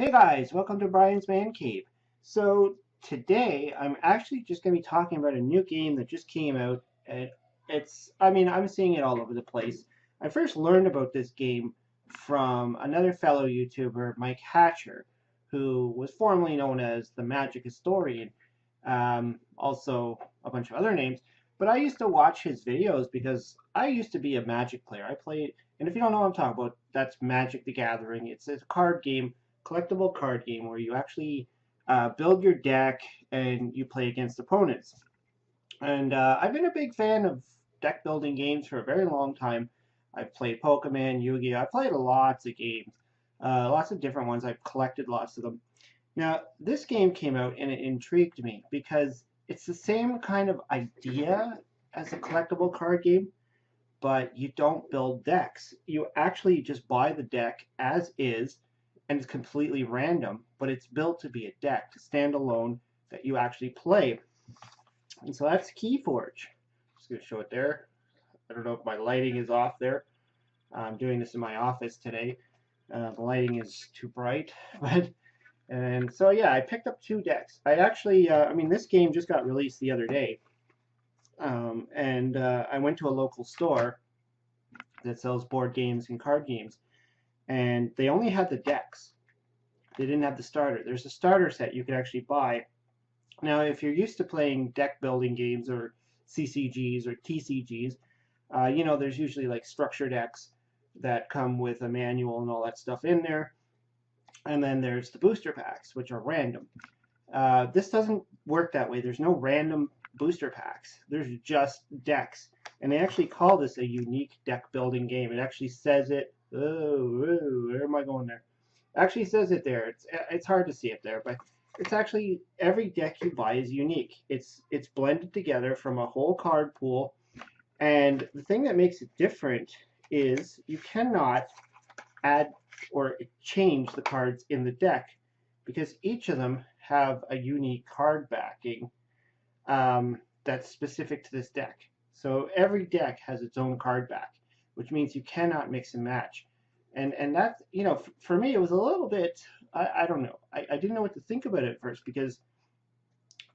Hey guys, welcome to Brian's Man Cave. So today I'm actually just going to be talking about a new game that just came out. And I'm seeing it all over the place. I first learned about this game from another fellow YouTuber, Mike Hatcher, who was formerly known as the Magic Historian, also a bunch of other names. But I used to watch his videos because I used to be a Magic player. I played, and if you don't know what I'm talking about, that's Magic the Gathering. It's a card game, collectible card game where you actually build your deck and you play against opponents. And I've been a big fan of deck building games for a very long time. I've played Pokemon, Yu-Gi-Oh! I've played lots of games, lots of different ones. I've collected lots of them. Now, this game came out and it intrigued me because it's the same kind of idea as a collectible card game, but you don't build decks. You actually just buy the deck as is, and it's completely random, but it's built to be a deck, to stand alone, that you actually play. And so that's KeyForge. Just going to show it there. I don't know if my lighting is off there. I'm doing this in my office today. The lighting is too bright, but and so yeah, I picked up two decks. I actually, this game just got released the other day, and I went to a local store that sells board games and card games, and they only had the decks. They didn't have the starter. There's a starter set you could actually buy. Now, if you're used to playing deck building games or CCGs or TCGs, there's usually like structure decks that come with a manual and all that stuff in there. And then there's the booster packs, which are random. This doesn't work that way. There's no random booster packs. There's just decks. And they actually call this a unique deck building game. It actually says it. Oh, where am I going there? It actually says it there. It's hard to see it there, but it's actually every deck you buy is unique. It's blended together from a whole card pool. And the thing that makes it different is you cannot add or change the cards in the deck because each of them have a unique card backing that's specific to this deck. So every deck has its own card back, which means you cannot mix and match. And that, for me, it was a little bit, I don't know. I didn't know what to think about it at first because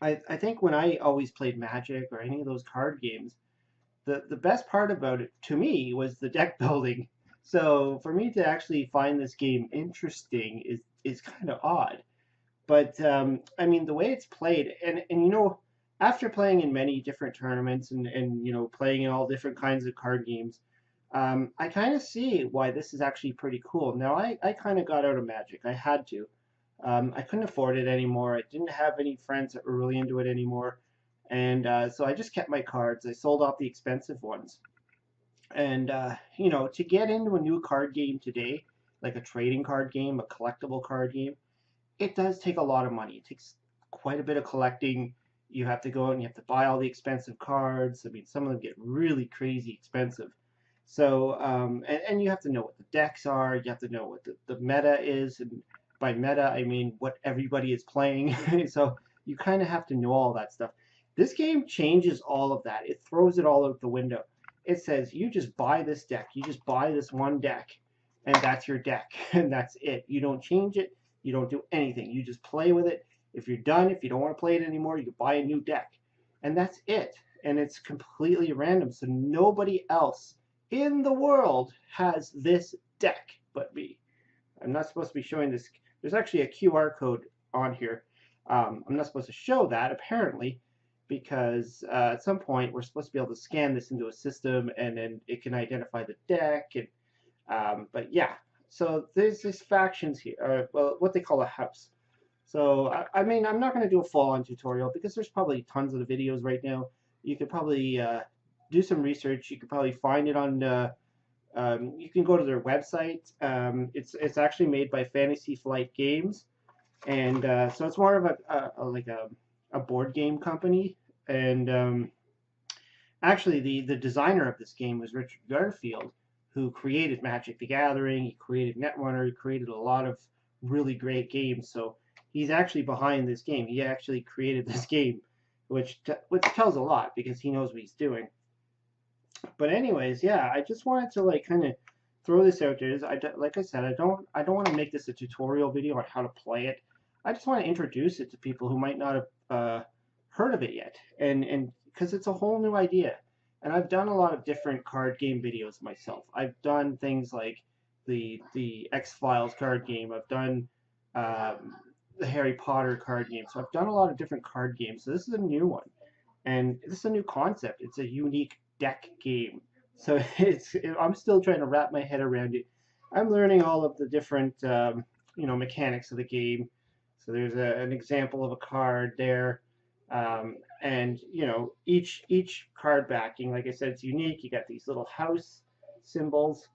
I think when I always played Magic or any of those card games, the best part about it to me was the deck building. So for me to actually find this game interesting is kind of odd. But the way it's played, and after playing in many different tournaments and playing in all different kinds of card games, I kind of see why this is actually pretty cool. Now I kind of got out of Magic. I had to. I couldn't afford it anymore. I didn't have any friends that were really into it anymore, and so I just kept my cards. I sold off the expensive ones. And to get into a new card game today, like a trading card game, a collectible card game, it does take a lot of money. It takes quite a bit of collecting. You have to go out and you have to buy all the expensive cards. I mean, some of them get really crazy expensive. So, and you have to know what the decks are. You have to know what the meta is. And by meta, I mean what everybody is playing. So you kind of have to know all that stuff. This game changes all of that. It throws it all out the window. It says you just buy this deck. You just buy this one deck, and that's your deck, and that's it. You don't change it. You don't do anything. You just play with it. If you're done, if you don't want to play it anymore, you buy a new deck, and that's it. And it's completely random. So nobody else in the world has this deck but me. I'm not supposed to be showing this. There's actually a QR code on here. I'm not supposed to show that apparently because at some point we're supposed to be able to scan this into a system and then it can identify the deck. And but yeah, so there's these factions here, well, what they call a house. So I'm not going to do a full-on tutorial because there's probably tons of the videos right now. You could probably do some research. You could probably find it on. You can go to their website. It's actually made by Fantasy Flight Games, and so it's more of a board game company. And actually, the designer of this game was Richard Garfield, who created Magic the Gathering. He created Netrunner. He created a lot of really great games. So he's actually behind this game. He actually created this game, which tells a lot because he knows what he's doing. But anyways, yeah, I just wanted to kind of throw this out there. Like I said, I don't want to make this a tutorial video on how to play it. I just want to introduce it to people who might not have heard of it yet, and because it's a whole new idea. And I've done a lot of different card game videos myself. I've done things like the X-Files card game. I've done the Harry Potter card game. So I've done a lot of different card games. So this is a new one, and this is a new concept. It's a unique deck game. So I'm still trying to wrap my head around it. I'm learning all of the different mechanics of the game. So there's an example of a card there, and each card backing, like I said, it's unique. You got these little house symbols,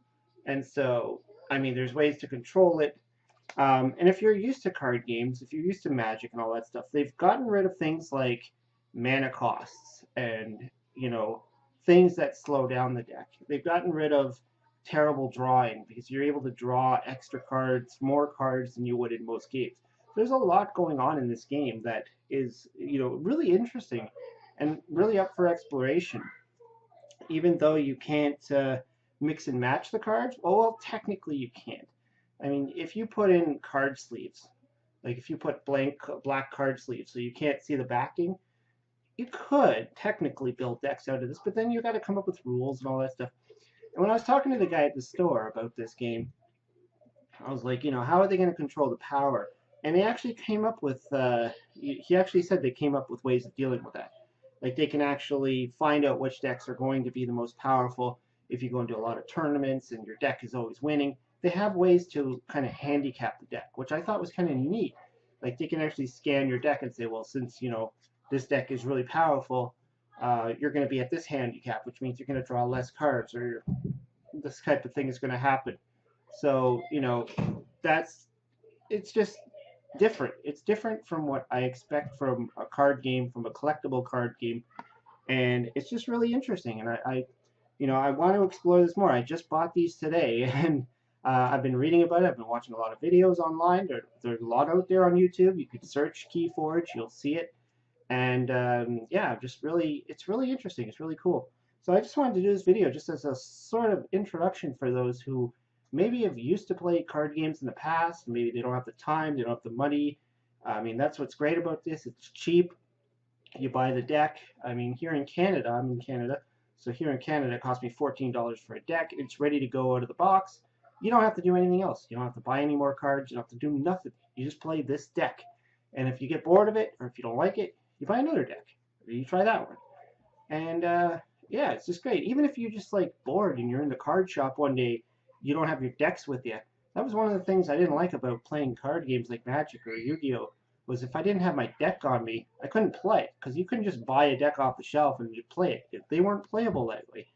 and so I mean, there's ways to control it. And if you're used to card games, if you're used to Magic and all that stuff, they've gotten rid of things like mana costs and, things that slow down the deck. They've gotten rid of terrible drawing because you're able to draw extra cards, more cards than you would in most games. There's a lot going on in this game that is, really interesting and really up for exploration. Even though you can't mix and match the cards, well, technically you can't. I mean, if you put in card sleeves, like if you put black card sleeves so you can't see the backing, you could technically build decks out of this, but then you got to come up with rules and all that stuff. And when I was talking to the guy at the store about this game, I was like, how are they going to control the power? And they actually came up with, he actually said they came up with ways of dealing with that. Like they can actually find out which decks are going to be the most powerful if you go into a lot of tournaments and your deck is always winning. They have ways to kind of handicap the deck, which I thought was kind of neat. Like they can actually scan your deck and say, well, since this deck is really powerful, you're going to be at this handicap, which means you're going to draw less cards, or this type of thing is going to happen. So it's just different. It's different from what I expect from a card game, from a collectible card game, and it's just really interesting. And I want to explore this more. I just bought these today, and I've been reading about it. I've been watching a lot of videos online. There's a lot out there on YouTube. You could search KeyForge, you'll see it. And yeah, it's really interesting. It's really cool. So I just wanted to do this video just as a sort of introduction for those who maybe have used to play card games in the past. Maybe they don't have the time, they don't have the money. I mean, that's what's great about this. It's cheap. You buy the deck. I mean, here in Canada, I'm in Canada. So here in Canada, it cost me $14 for a deck. It's ready to go out of the box. You don't have to do anything else. You don't have to buy any more cards. You don't have to do nothing. You just play this deck. And if you get bored of it, or if you don't like it, you buy another deck. Or you try that one. And yeah, it's just great. Even if you're just like bored and you're in the card shop one day, you don't have your decks with you. That was one of the things I didn't like about playing card games like Magic or Yu-Gi-Oh! Was if I didn't have my deck on me, I couldn't play. Because you couldn't just buy a deck off the shelf and just play it. They weren't playable that way.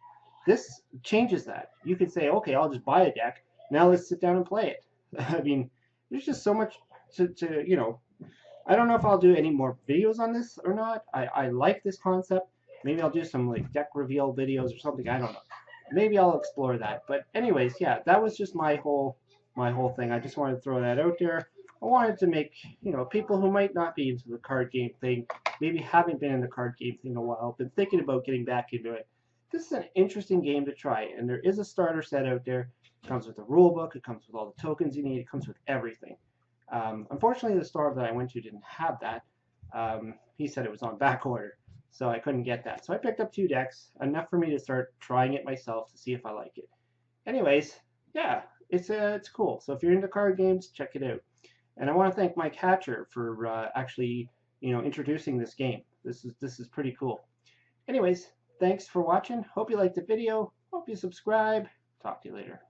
This changes that. You could say, okay, I'll just buy a deck. Now let's sit down and play it. I mean, there's just so much to I don't know if I'll do any more videos on this or not. I like this concept. Maybe I'll do some like deck reveal videos or something. I don't know. Maybe I'll explore that. But anyways, yeah, that was just my whole thing. I just wanted to throw that out there. I wanted to make, people who might not be into the card game thing, maybe haven't been in the card game thing in a while, been thinking about getting back into it. This is an interesting game to try, and there is a starter set out there. It comes with a rule book. It comes with all the tokens you need. It comes with everything. Unfortunately, the store that I went to didn't have that. He said it was on back order, so I couldn't get that. So I picked up 2 decks, enough for me to start trying it myself to see if I like it. Anyways, yeah, it's cool. So if you're into card games, check it out. And I want to thank Mike Hatcher for actually, introducing this game. This is pretty cool. Anyways, thanks for watching. Hope you liked the video. Hope you subscribe. Talk to you later.